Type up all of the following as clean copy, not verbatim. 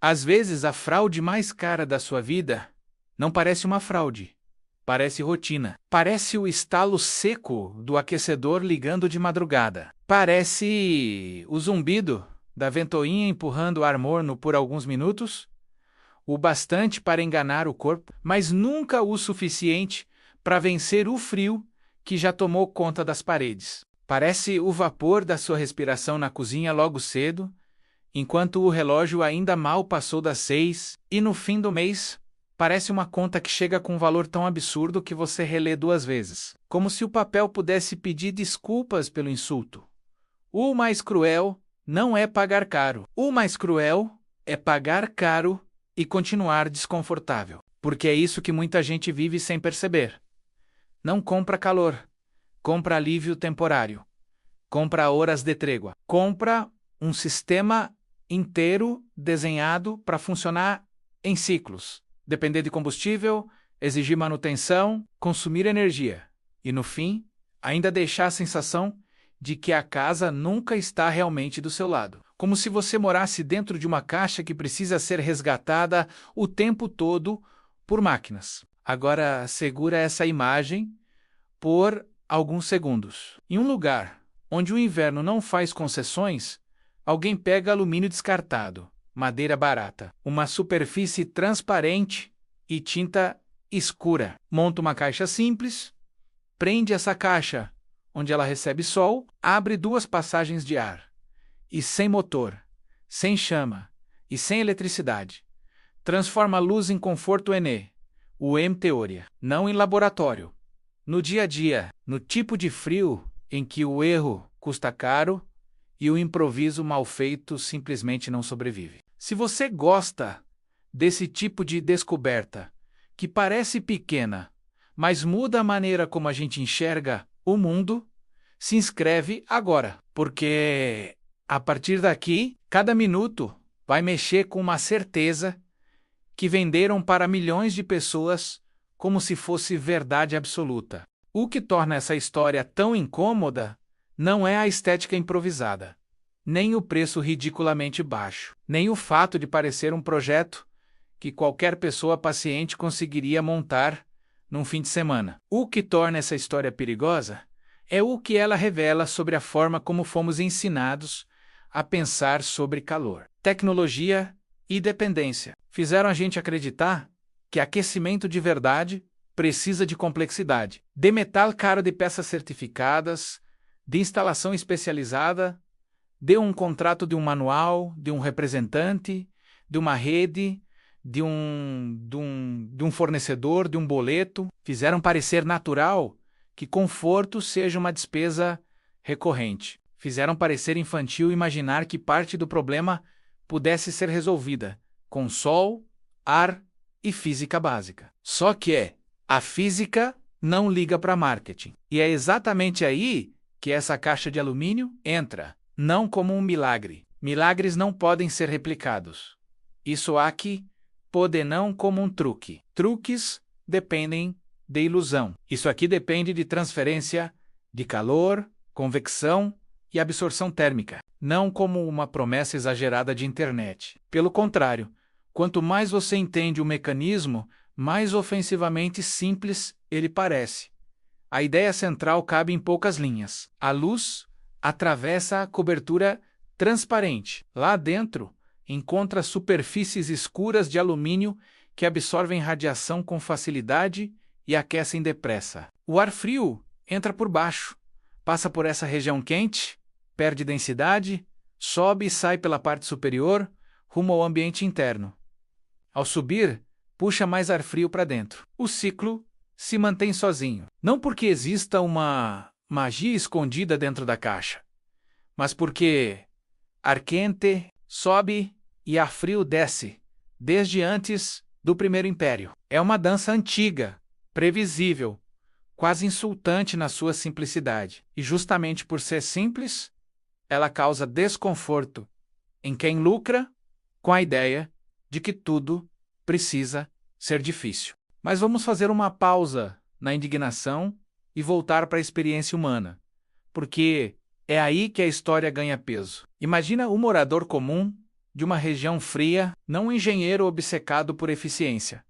Às vezes, a fraude mais cara da sua vida não parece uma fraude, parece rotina. Parece o estalo seco do aquecedor ligando de madrugada. Parece o zumbido da ventoinha empurrando o ar morno por alguns minutos, o bastante para enganar o corpo, mas nunca o suficiente para vencer o frio que já tomou conta das paredes. Parece o vapor da sua respiração na cozinha logo cedo, enquanto o relógio ainda mal passou das 6, e no fim do mês, parece uma conta que chega com um valor tão absurdo que você relê 2 vezes. Como se o papel pudesse pedir desculpas pelo insulto. O mais cruel não é pagar caro. O mais cruel é pagar caro e continuar desconfortável. Porque é isso que muita gente vive sem perceber. Não compra calor. Compra alívio temporário. Compra horas de trégua. Compra um sistema inteiro desenhado para funcionar em ciclos. Depender de combustível, exigir manutenção, consumir energia. E no fim, ainda deixar a sensação de que a casa nunca está realmente do seu lado. Como se você morasse dentro de uma caixa que precisa ser resgatada o tempo todo por máquinas. Agora, segura essa imagem por alguns segundos. Em um lugar onde o inverno não faz concessões, alguém pega alumínio descartado, madeira barata, uma superfície transparente e tinta escura. Monta uma caixa simples, prende essa caixa onde ela recebe sol, abre 2 passagens de ar. E sem motor, sem chama e sem eletricidade. Transforma a luz em conforto Enê, o M-Teoria, não em laboratório. No dia a dia, no tipo de frio em que o erro custa caro e o improviso mal feito simplesmente não sobrevive. Se você gosta desse tipo de descoberta, que parece pequena, mas muda a maneira como a gente enxerga o mundo, se inscreve agora, porque a partir daqui, cada minuto vai mexer com uma certeza que venderam para milhões de pessoas como se fosse verdade absoluta. O que torna essa história tão incômoda não é a estética improvisada, nem o preço ridiculamente baixo, nem o fato de parecer um projeto que qualquer pessoa paciente conseguiria montar num fim de semana. O que torna essa história perigosa é o que ela revela sobre a forma como fomos ensinados a pensar sobre calor. Tecnologia e dependência fizeram a gente acreditar que aquecimento de verdade precisa de complexidade, de metal caro de peças certificadas, de instalação especializada, de um contrato de um manual, de um representante, de uma rede, de um fornecedor, de um boleto. Fizeram parecer natural que conforto seja uma despesa recorrente. Fizeram parecer infantil imaginar que parte do problema pudesse ser resolvida com sol, ar e física básica. Só que a física não liga para marketing. E é exatamente aí que essa caixa de alumínio entra, não como um milagre. Milagres não podem ser replicados. Isso aqui pode não como um truque. Truques dependem de ilusão. Isso aqui depende de transferência de calor, convecção e absorção térmica, não como uma promessa exagerada de internet. Pelo contrário, quanto mais você entende o mecanismo, mais ofensivamente simples ele parece. A ideia central cabe em poucas linhas. A luz atravessa a cobertura transparente. Lá dentro, encontra superfícies escuras de alumínio que absorvem radiação com facilidade e aquecem depressa. O ar frio entra por baixo, passa por essa região quente, perde densidade, sobe e sai pela parte superior, rumo ao ambiente interno. Ao subir, puxa mais ar frio para dentro. O ciclo se mantém sozinho. Não porque exista uma magia escondida dentro da caixa, mas porque ar quente sobe e ar frio desce, desde antes do Primeiro Império. É uma dança antiga, previsível, quase insultante na sua simplicidade. E justamente por ser simples, ela causa desconforto em quem lucra com a ideia de que tudo precisa ser difícil. Mas vamos fazer uma pausa na indignação e voltar para a experiência humana, porque é aí que a história ganha peso. Imagina um morador comum de uma região fria, não um engenheiro obcecado por eficiência,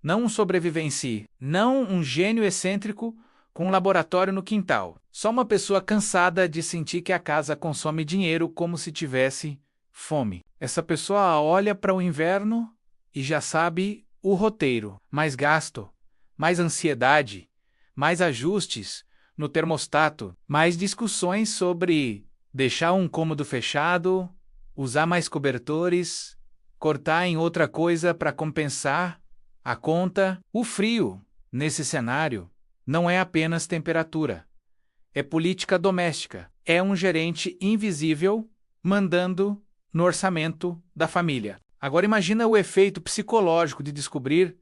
não um sobrevivencie, não um gênio excêntrico com um laboratório no quintal. Só uma pessoa cansada de sentir que a casa consome dinheiro como se tivesse fome. Essa pessoa olha para o inverno e já sabe o roteiro: mais gasto, mais ansiedade, mais ajustes no termostato, mais discussões sobre deixar um cômodo fechado, usar mais cobertores, cortar em outra coisa para compensar a conta. O frio, nesse cenário, não é apenas temperatura. É política doméstica. É um gerente invisível mandando no orçamento da família. Agora imagina o efeito psicológico de descobrir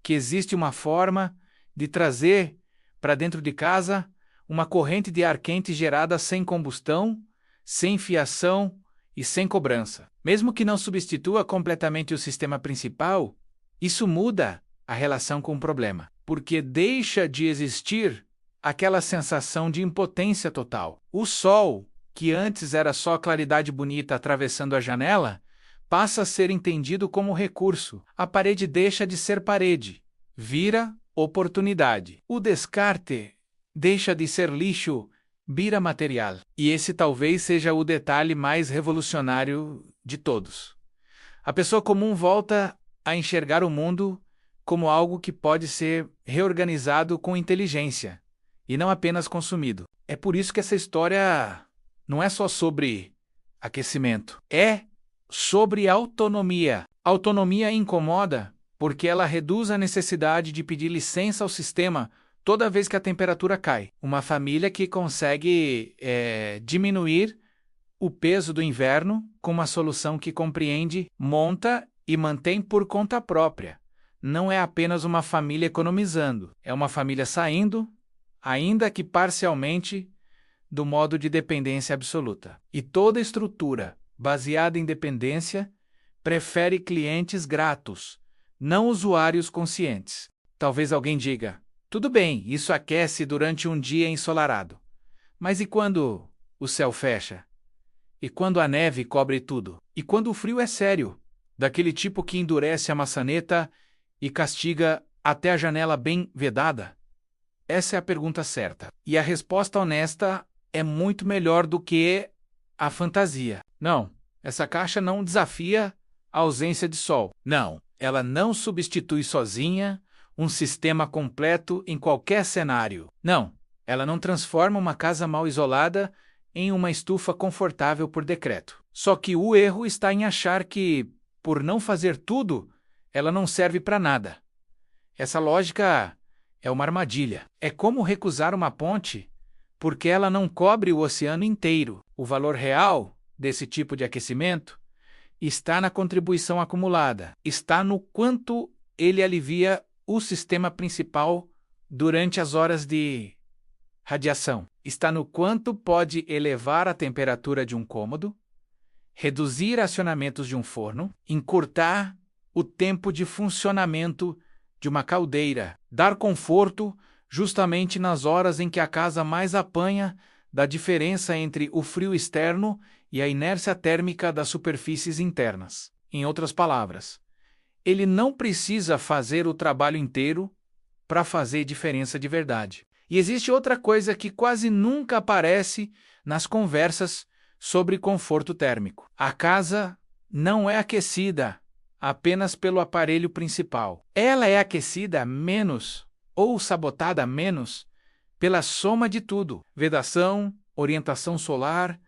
que existe uma forma de trazer para dentro de casa uma corrente de ar quente gerada sem combustão, sem fiação e sem cobrança. Mesmo que não substitua completamente o sistema principal, isso muda a relação com o problema, porque deixa de existir aquela sensação de impotência total. O sol, que antes era só claridade bonita atravessando a janela, passa a ser entendido como recurso. A parede deixa de ser parede, vira oportunidade. O descarte deixa de ser lixo, vira material. E esse talvez seja o detalhe mais revolucionário de todos. A pessoa comum volta a enxergar o mundo como algo que pode ser reorganizado com inteligência, e não apenas consumido. É por isso que essa história não é só sobre aquecimento, é sobre autonomia. Autonomia incomoda porque ela reduz a necessidade de pedir licença ao sistema toda vez que a temperatura cai. Uma família que consegue diminuir o peso do inverno com uma solução que compreende, monta e mantém por conta própria. Não é apenas uma família economizando, é uma família saindo, ainda que parcialmente, do modo de dependência absoluta. E toda estrutura baseada em dependência prefere clientes gratos, não usuários conscientes. Talvez alguém diga: tudo bem, isso aquece durante um dia ensolarado. Mas e quando o céu fecha? E quando a neve cobre tudo? E quando o frio é sério, daquele tipo que endurece a maçaneta e castiga até a janela bem vedada? Essa é a pergunta certa. E a resposta honesta é muito melhor do que a fantasia. Não, essa caixa não desafia a ausência de sol. Não, ela não substitui sozinha um sistema completo em qualquer cenário. Não, ela não transforma uma casa mal isolada em uma estufa confortável por decreto. Só que o erro está em achar que, por não fazer tudo, ela não serve para nada. Essa lógica é uma armadilha. É como recusar uma ponte porque ela não cobre o oceano inteiro. O valor real desse tipo de aquecimento está na contribuição acumulada, está no quanto ele alivia o sistema principal durante as horas de radiação. Está no quanto pode elevar a temperatura de um cômodo, reduzir acionamentos de um forno, encurtar o tempo de funcionamento de uma caldeira, dar conforto justamente nas horas em que a casa mais apanha da diferença entre o frio externo e a inércia térmica das superfícies internas. Em outras palavras, ele não precisa fazer o trabalho inteiro para fazer diferença de verdade. E existe outra coisa que quase nunca aparece nas conversas sobre conforto térmico. A casa não é aquecida apenas pelo aparelho principal. Ela é aquecida menos ou sabotada menos pela soma de tudo: vedação, orientação solar,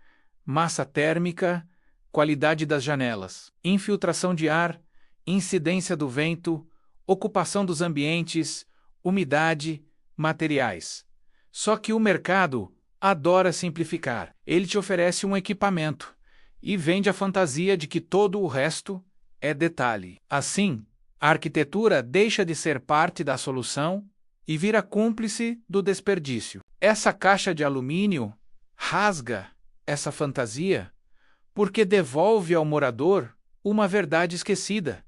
massa térmica, qualidade das janelas, infiltração de ar, incidência do vento, ocupação dos ambientes, umidade, materiais. Só que o mercado adora simplificar. Ele te oferece um equipamento e vende a fantasia de que todo o resto é detalhe. Assim, a arquitetura deixa de ser parte da solução e vira cúmplice do desperdício. Essa caixa de alumínio rasga essa fantasia porque devolve ao morador uma verdade esquecida.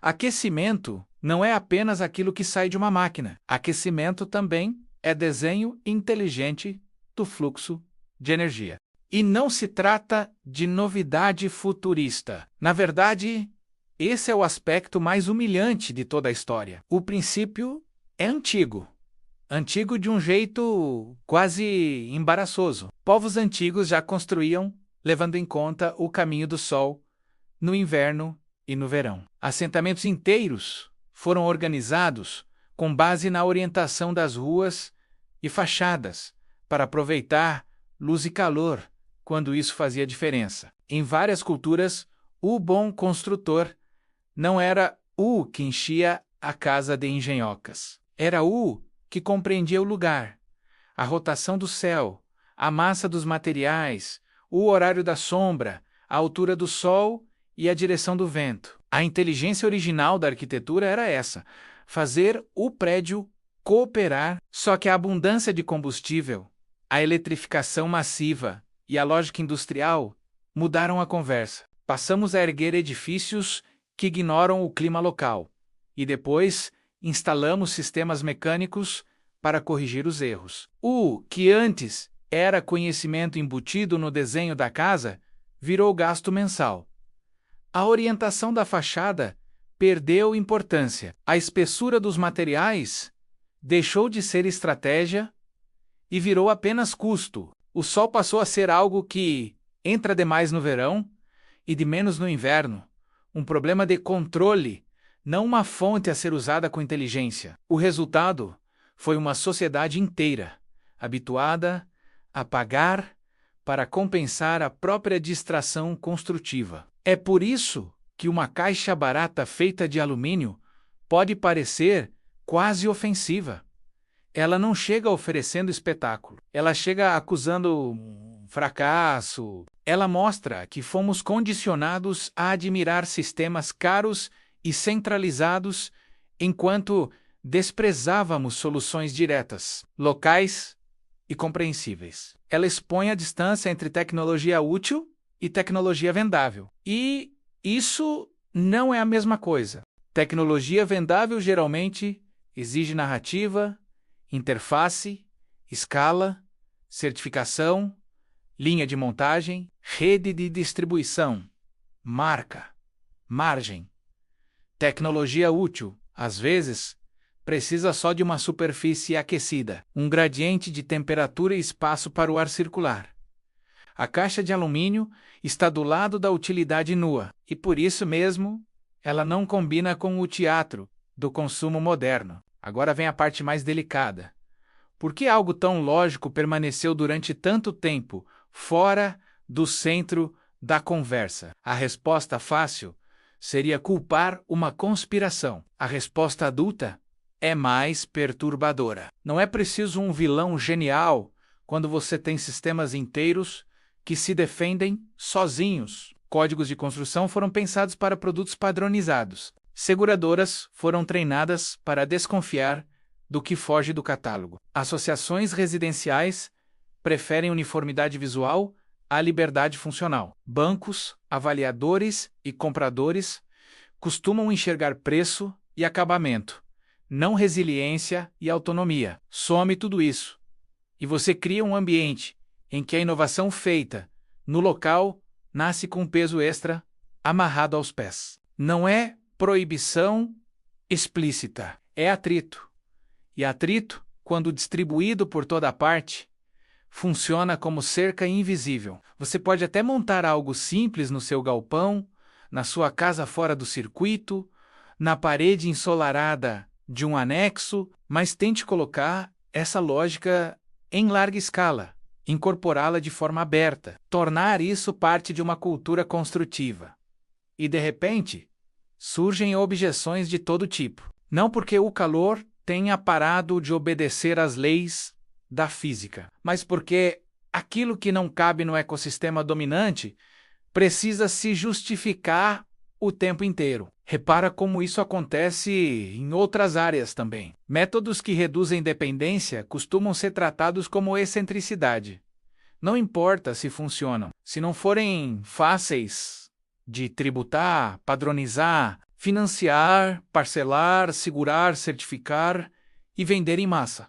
Aquecimento não é apenas aquilo que sai de uma máquina. Aquecimento também é desenho inteligente do fluxo de energia. E não se trata de novidade futurista. Na verdade, esse é o aspecto mais humilhante de toda a história. O princípio é antigo. Antigo de um jeito quase embaraçoso. Povos antigos já construíam, levando em conta o caminho do sol no inverno e no verão. Assentamentos inteiros foram organizados com base na orientação das ruas e fachadas, para aproveitar luz e calor quando isso fazia diferença. Em várias culturas, o bom construtor não era o que enchia a casa de engenhocas. Era o que compreendia o lugar, a rotação do céu, a massa dos materiais, o horário da sombra, a altura do sol e a direção do vento. A inteligência original da arquitetura era essa: fazer o prédio cooperar. Só que a abundância de combustível, a eletrificação massiva e a lógica industrial mudaram a conversa. Passamos a erguer edifícios que ignoram o clima local e depois instalamos sistemas mecânicos para corrigir os erros. O que antes era conhecimento embutido no desenho da casa virou gasto mensal. A orientação da fachada perdeu importância. A espessura dos materiais deixou de ser estratégia e virou apenas custo. O sol passou a ser algo que entra demais no verão e de menos no inverno. Um problema de controle, não uma fonte a ser usada com inteligência. O resultado foi uma sociedade inteira habituada a pagar para compensar a própria distração construtiva. É por isso que uma caixa barata feita de alumínio pode parecer quase ofensiva. Ela não chega oferecendo espetáculo. Ela chega acusando um fracasso. Ela mostra que fomos condicionados a admirar sistemas caros e centralizados enquanto desprezávamos soluções diretas, locais e compreensíveis. Ela expõe a distância entre tecnologia útil e tecnologia vendável. E isso não é a mesma coisa. Tecnologia vendável geralmente exige narrativa, interface, escala, certificação, linha de montagem, rede de distribuição, marca, margem. Tecnologia útil, às vezes, precisa só de uma superfície aquecida, um gradiente de temperatura e espaço para o ar circular. A caixa de alumínio está do lado da utilidade nua, e por isso mesmo, ela não combina com o teatro do consumo moderno. Agora vem a parte mais delicada. Por que algo tão lógico permaneceu durante tanto tempo fora do centro da conversa? A resposta fácil seria culpar uma conspiração. A resposta adulta é mais perturbadora. Não é preciso um vilão genial quando você tem sistemas inteiros que se defendem sozinhos. Códigos de construção foram pensados para produtos padronizados. Seguradoras foram treinadas para desconfiar do que foge do catálogo. Associações residenciais preferem uniformidade visual à liberdade funcional. Bancos, avaliadores e compradores costumam enxergar preço e acabamento, não resiliência e autonomia. Some tudo isso, e você cria um ambiente em que a inovação feita no local nasce com peso extra amarrado aos pés. Não é proibição explícita, é atrito. E atrito, quando distribuído por toda parte, funciona como cerca invisível. Você pode até montar algo simples no seu galpão, na sua casa fora do circuito, na parede ensolarada de um anexo, mas tente colocar essa lógica em larga escala, incorporá-la de forma aberta, tornar isso parte de uma cultura construtiva. E, de repente, surgem objeções de todo tipo. Não porque o calor tenha parado de obedecer às leis da física, mas porque aquilo que não cabe no ecossistema dominante precisa se justificar o tempo inteiro. Repara como isso acontece em outras áreas também. Métodos que reduzem dependência costumam ser tratados como excentricidade. Não importa se funcionam. Se não forem fáceis de tributar, padronizar, financiar, parcelar, segurar, certificar e vender em massa,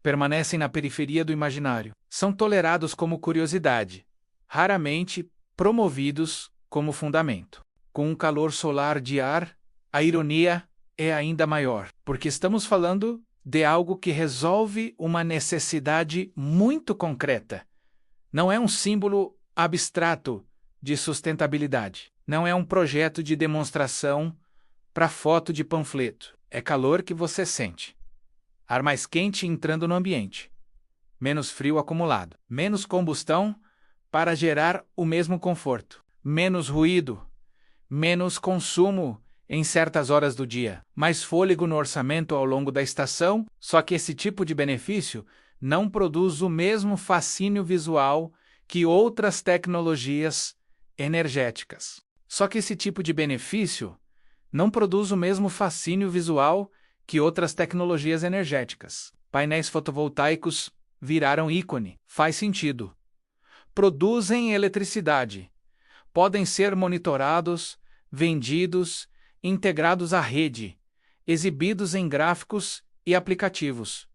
permanecem na periferia do imaginário. São tolerados como curiosidade, raramente promovidos como fundamento. Com um calor solar de ar, a ironia é ainda maior, porque estamos falando de algo que resolve uma necessidade muito concreta. Não é um símbolo abstrato de sustentabilidade. Não é um projeto de demonstração para foto de panfleto. É calor que você sente. Ar mais quente entrando no ambiente. Menos frio acumulado. Menos combustão para gerar o mesmo conforto. Menos ruído. Menos consumo em certas horas do dia. Mais fôlego no orçamento ao longo da estação, só que esse tipo de benefício não produz o mesmo fascínio visual que outras tecnologias energéticas. Só que esse tipo de benefício não produz o mesmo fascínio visual que outras tecnologias energéticas. Painéis fotovoltaicos viraram ícone. Faz sentido. Produzem eletricidade. Podem ser monitorados, vendidos, integrados à rede, exibidos em gráficos e aplicativos.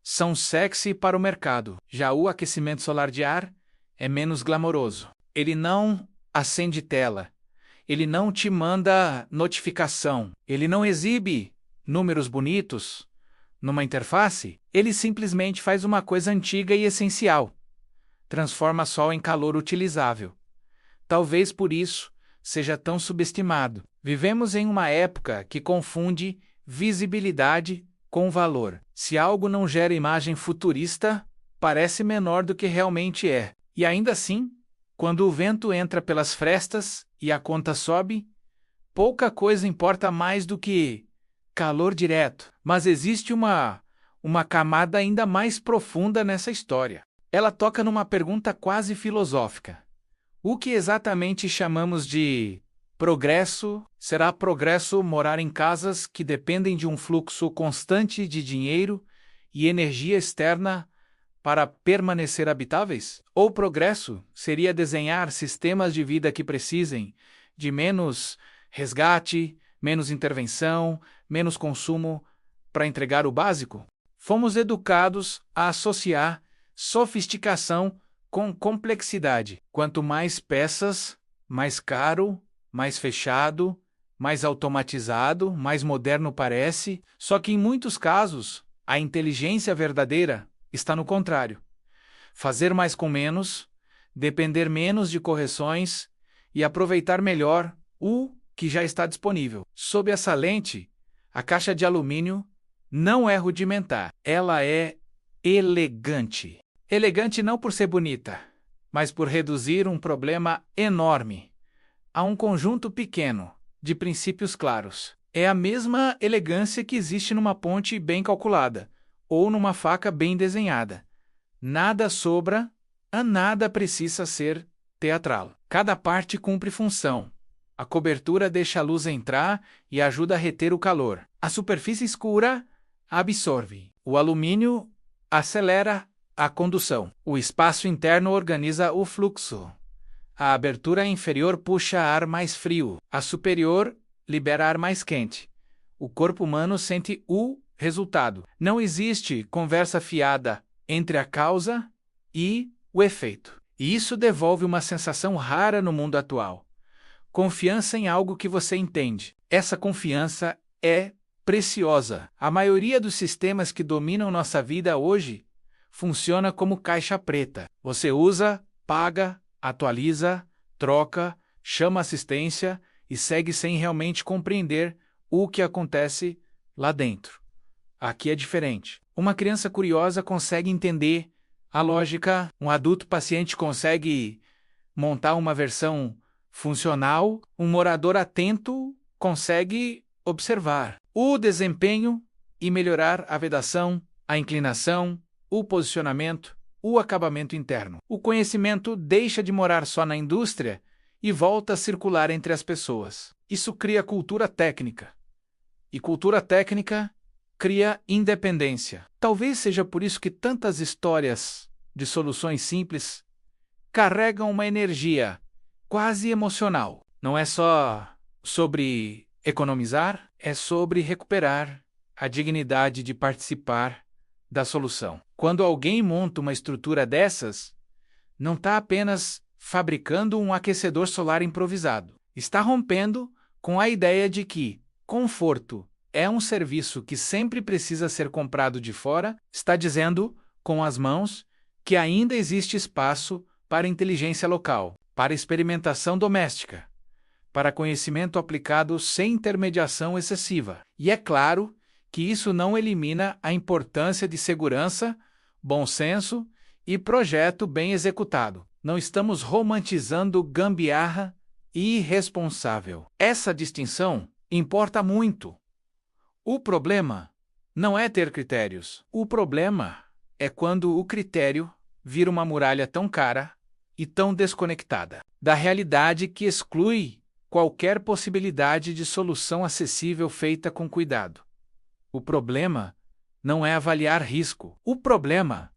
São sexy para o mercado. Já o aquecimento solar de ar é menos glamouroso. Ele não acende tela. Ele não te manda notificação. Ele não exibe números bonitos numa interface. Ele simplesmente faz uma coisa antiga e essencial. Transforma sol em calor utilizável. Talvez por isso seja tão subestimado. Vivemos em uma época que confunde visibilidade com valor. Se algo não gera imagem futurista, parece menor do que realmente é. E ainda assim, quando o vento entra pelas frestas e a conta sobe, pouca coisa importa mais do que calor direto. Mas existe uma camada ainda mais profunda nessa história. Ela toca numa pergunta quase filosófica. O que exatamente chamamos de progresso? Será progresso morar em casas que dependem de um fluxo constante de dinheiro e energia externa para permanecer habitáveis? Ou progresso seria desenhar sistemas de vida que precisem de menos resgate, menos intervenção, menos consumo para entregar o básico? Fomos educados a associar sofisticação com complexidade. Quanto mais peças, mais caro, mais fechado, mais automatizado, mais moderno parece. Só que em muitos casos, a inteligência verdadeira está no contrário. Fazer mais com menos, depender menos de correções e aproveitar melhor o que já está disponível. Sob essa lente, a caixa de alumínio não é rudimentar, ela é elegante. Elegante não por ser bonita, mas por reduzir um problema enorme a um conjunto pequeno de princípios claros. É a mesma elegância que existe numa ponte bem calculada ou numa faca bem desenhada. Nada sobra, a nada precisa ser teatral. Cada parte cumpre função. A cobertura deixa a luz entrar e ajuda a reter o calor. A superfície escura absorve. O alumínio acelera a condução. O espaço interno organiza o fluxo. A abertura inferior puxa ar mais frio. A superior libera ar mais quente. O corpo humano sente o resultado. Não existe conversa fiada entre a causa e o efeito. E isso devolve uma sensação rara no mundo atual. Confiança em algo que você entende. Essa confiança é preciosa. A maioria dos sistemas que dominam nossa vida hoje funciona como caixa preta. Você usa, paga, atualiza, troca, chama assistência e segue sem realmente compreender o que acontece lá dentro. Aqui é diferente. Uma criança curiosa consegue entender a lógica, um adulto paciente consegue montar uma versão funcional, um morador atento consegue observar o desempenho e melhorar a vedação, a inclinação, o posicionamento, o acabamento interno. O conhecimento deixa de morar só na indústria e volta a circular entre as pessoas. Isso cria cultura técnica. E cultura técnica cria independência. Talvez seja por isso que tantas histórias de soluções simples carregam uma energia quase emocional. Não é só sobre economizar, é sobre recuperar a dignidade de participar da solução. Quando alguém monta uma estrutura dessas, não está apenas fabricando um aquecedor solar improvisado. Está rompendo com a ideia de que conforto é um serviço que sempre precisa ser comprado de fora. Está dizendo, com as mãos, que ainda existe espaço para inteligência local, para experimentação doméstica, para conhecimento aplicado sem intermediação excessiva. E é claro que isso não elimina a importância de segurança, bom senso e projeto bem executado. Não estamos romantizando gambiarra e irresponsável. Essa distinção importa muito. O problema não é ter critérios. O problema é quando o critério vira uma muralha tão cara e tão desconectada da realidade que exclui qualquer possibilidade de solução acessível feita com cuidado. O problema não é avaliar risco. O problema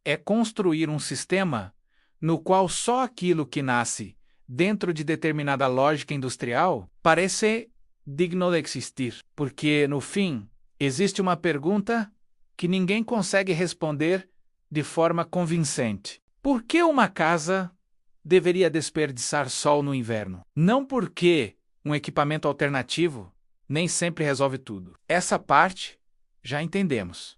é construir um sistema no qual só aquilo que nasce dentro de determinada lógica industrial parece digno de existir. Porque, no fim, existe uma pergunta que ninguém consegue responder de forma convincente. Por que uma casa deveria desperdiçar sol no inverno? Não porque um equipamento alternativo nem sempre resolve tudo. Essa parte já entendemos.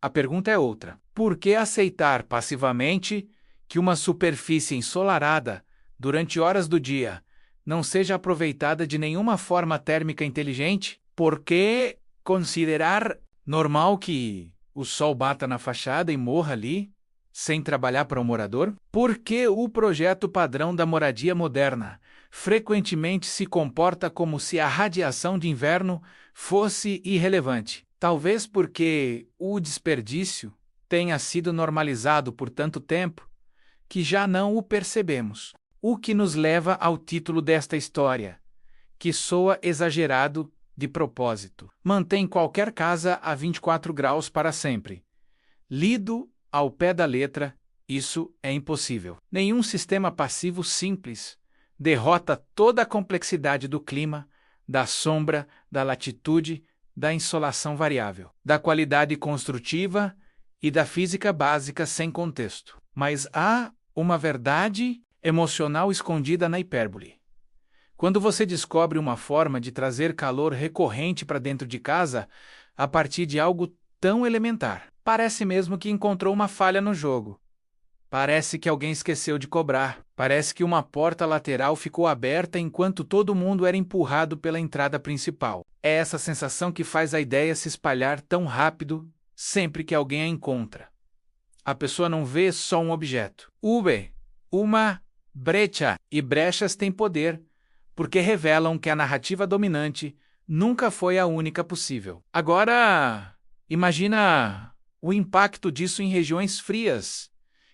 A pergunta é outra. Por que aceitar passivamente que uma superfície ensolarada durante horas do dia não seja aproveitada de nenhuma forma térmica inteligente? Por que considerar normal que o sol bata na fachada e morra ali, sem trabalhar para o morador? Por que o projeto padrão da moradia moderna frequentemente se comporta como se a radiação de inverno fosse irrelevante? Talvez porque o desperdício tenha sido normalizado por tanto tempo que já não o percebemos. O que nos leva ao título desta história, que soa exagerado de propósito. Mantém qualquer casa a 24 graus para sempre. Lido ao pé da letra, isso é impossível. Nenhum sistema passivo simples derrota toda a complexidade do clima, da sombra, da latitude, da insolação variável, da qualidade construtiva e da física básica sem contexto. Mas há uma verdade emocional escondida na hipérbole. Quando você descobre uma forma de trazer calor recorrente para dentro de casa a partir de algo tão elementar, parece mesmo que encontrou uma falha no jogo. Parece que alguém esqueceu de cobrar. Parece que uma porta lateral ficou aberta enquanto todo mundo era empurrado pela entrada principal. É essa sensação que faz a ideia se espalhar tão rápido sempre que alguém a encontra. A pessoa não vê só um objeto. Uma brecha. E brechas têm poder, porque revelam que a narrativa dominante nunca foi a única possível. Agora, imagina o impacto disso em regiões frias,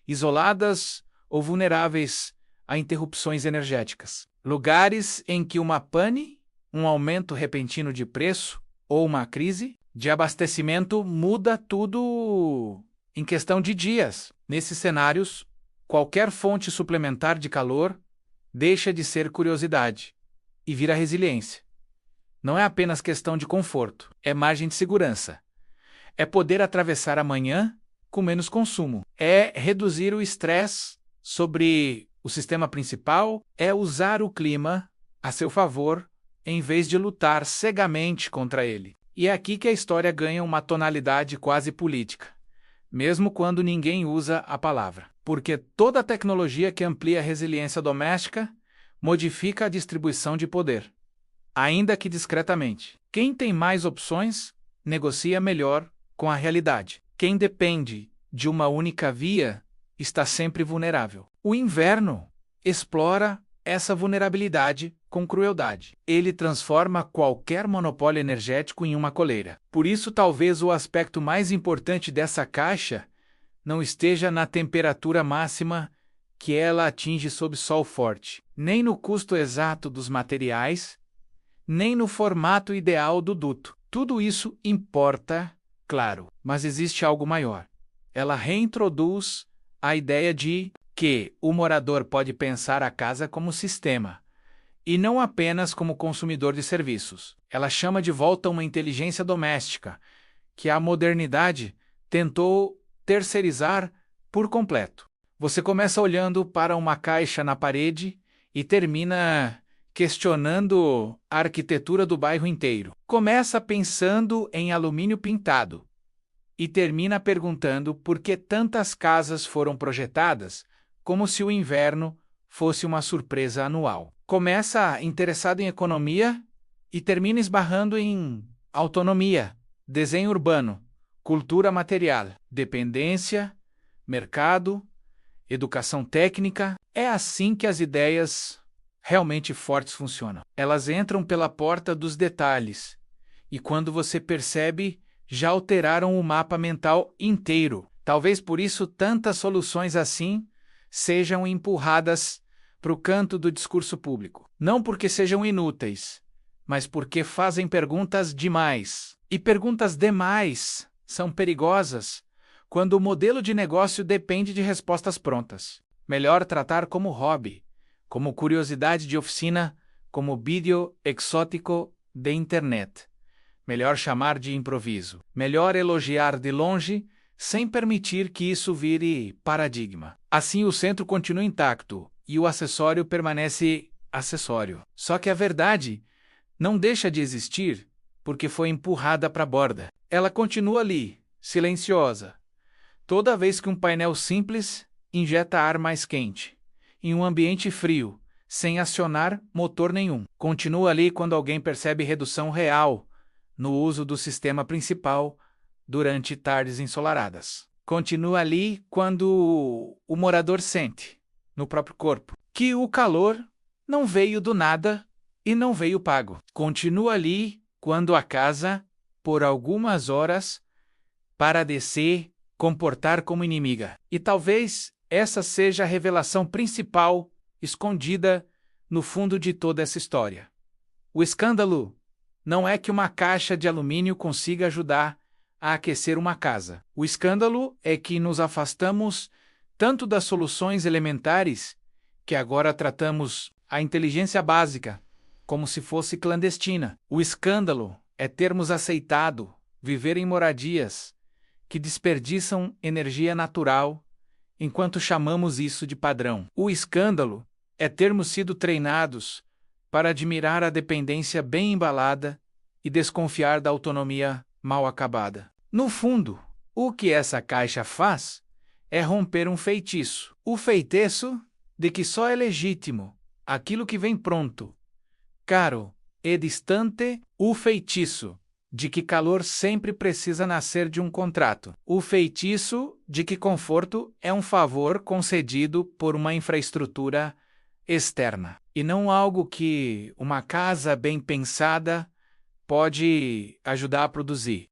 isoladas ou vulneráveis a interrupções energéticas. Lugares em que uma pane, um aumento repentino de preço ou uma crise de abastecimento muda tudo em questão de dias. Nesses cenários, qualquer fonte suplementar de calor deixa de ser curiosidade e vira resiliência. Não é apenas questão de conforto, é margem de segurança. É poder atravessar a manhã com menos consumo. É reduzir o estresse sobre o sistema principal, é usar o clima a seu favor em vez de lutar cegamente contra ele. E é aqui que a história ganha uma tonalidade quase política, mesmo quando ninguém usa a palavra. Porque toda tecnologia que amplia a resiliência doméstica modifica a distribuição de poder, ainda que discretamente. Quem tem mais opções, negocia melhor com a realidade. Quem depende de uma única via está sempre vulnerável. O inverno explora essa vulnerabilidade com crueldade. Ele transforma qualquer monopólio energético em uma coleira. Por isso, talvez o aspecto mais importante dessa caixa não esteja na temperatura máxima que ela atinge sob sol forte, nem no custo exato dos materiais, nem no formato ideal do duto. Tudo isso importa, claro, mas existe algo maior. Ela reintroduz a ideia de que o morador pode pensar a casa como sistema, e não apenas como consumidor de serviços. Ela chama de volta uma inteligência doméstica, que a modernidade tentou terceirizar por completo. Você começa olhando para uma caixa na parede e termina questionando a arquitetura do bairro inteiro. Começa pensando em alumínio pintado e termina perguntando por que tantas casas foram projetadas como se o inverno fosse uma surpresa anual. Começa interessado em economia e termina esbarrando em autonomia, desenho urbano, cultura material, dependência, mercado, educação técnica. É assim que as ideias realmente fortes funcionam. Elas entram pela porta dos detalhes e quando você percebe, já alteraram o mapa mental inteiro. Talvez por isso tantas soluções assim sejam empurradas para o canto do discurso público. Não porque sejam inúteis, mas porque fazem perguntas demais. E perguntas demais são perigosas quando o modelo de negócio depende de respostas prontas. Melhor tratar como hobby, como curiosidade de oficina, como vídeo exótico de internet. Melhor chamar de improviso. Melhor elogiar de longe, sem permitir que isso vire paradigma. Assim o centro continua intacto e o acessório permanece acessório. Só que a verdade não deixa de existir porque foi empurrada para a borda. Ela continua ali, silenciosa. Toda vez que um painel simples injeta ar mais quente, em um ambiente frio, sem acionar motor nenhum. Continua ali quando alguém percebe redução real no uso do sistema principal durante tardes ensolaradas. Continua ali quando o morador sente, no próprio corpo, que o calor não veio do nada e não veio pago. Continua ali quando a casa, por algumas horas, para descer, comportar como inimiga. E talvez essa seja a revelação principal escondida no fundo de toda essa história. O escândalo não é que uma caixa de alumínio consiga ajudar a aquecer uma casa. O escândalo é que nos afastamos tanto das soluções elementares que agora tratamos a inteligência básica como se fosse clandestina. O escândalo é termos aceitado viver em moradias que desperdiçam energia natural enquanto chamamos isso de padrão. O escândalo é termos sido treinados para admirar a dependência bem embalada e desconfiar da autonomia mal acabada. No fundo, o que essa caixa faz é romper um feitiço. O feitiço de que só é legítimo aquilo que vem pronto, caro e distante. O feitiço de que calor sempre precisa nascer de um contrato. O feitiço de que conforto é um favor concedido por uma infraestrutura externa, e não algo que uma casa bem pensada pode ajudar a produzir.